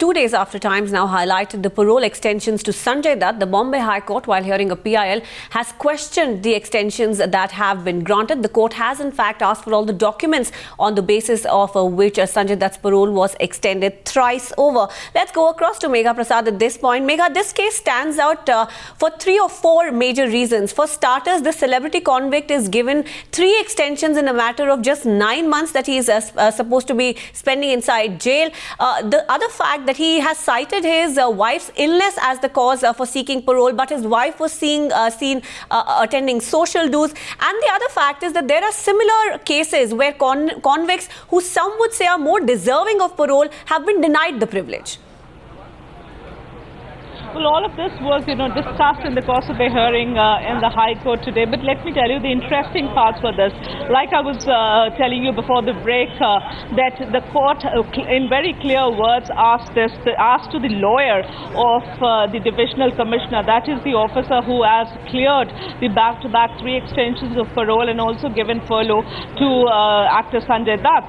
2 days after Times Now highlighted the parole extensions to Sanjay Dutt, the Bombay High Court, while hearing a PIL, has questioned the extensions that have been granted. The court has in fact asked for all the documents on the basis of which Sanjay Dutt's parole was extended thrice over. Let's go across to Megha Prasad at this point. Megha, this case stands out for 3 or 4 major reasons. For starters, the celebrity convict is given 3 extensions in a matter of just 9 months that he is supposed to be spending inside jail. The other fact that he has cited his wife's illness as the cause for seeking parole, but his wife was seen attending social dues. And the other fact is that there are similar cases where convicts who some would say are more deserving of parole have been denied the privilege. Well, all of this was, discussed in the course of the hearing in the High Court today. But let me tell you the interesting parts for this. Like I was telling you before the break, that the court, in very clear words, asked to the lawyer of the divisional commissioner, that is the officer who has cleared the back-to-back 3 extensions of parole and also given furlough to actor Sanjay Dutt.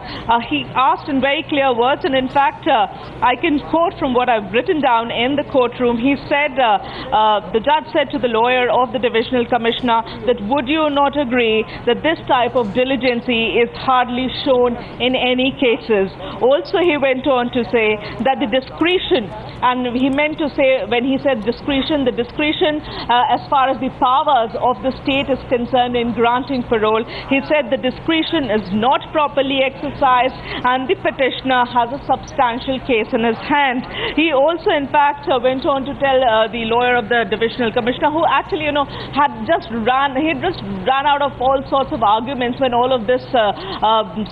He asked in very clear words, and in fact, I can quote from what I've written down in the courtroom. He said, the judge said to the lawyer of the divisional commissioner that would you not agree that this type of diligency is hardly shown in any cases. Also, he went on to say that the discretion, and he meant to say when he said discretion, the discretion as far as the powers of the state is concerned in granting parole, he said the discretion is not properly exercised and the petitioner has a substantial case in his hand. He also in fact went on to tell the lawyer of the divisional commissioner, who actually had just run out of all sorts of arguments when all of this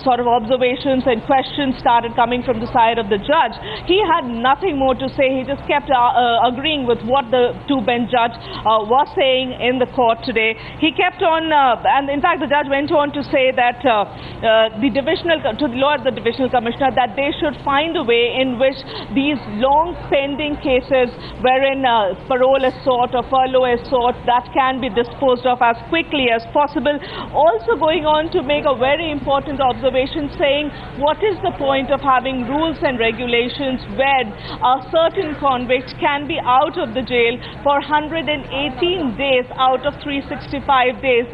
sort of observations and questions started coming from the side of the judge. He had nothing more to say. He just kept agreeing with what the 2-bench judge was saying in the court today. He kept on and in fact the judge went on to say that to the lawyer of the divisional commissioner that they should find a way in which these long pending cases wherein parole is sought or furlough is sought, that can be disposed of as quickly as possible. Also going on to make a very important observation, saying what is the point of having rules and regulations when a certain convict can be out of the jail for 118 days out of 365 days.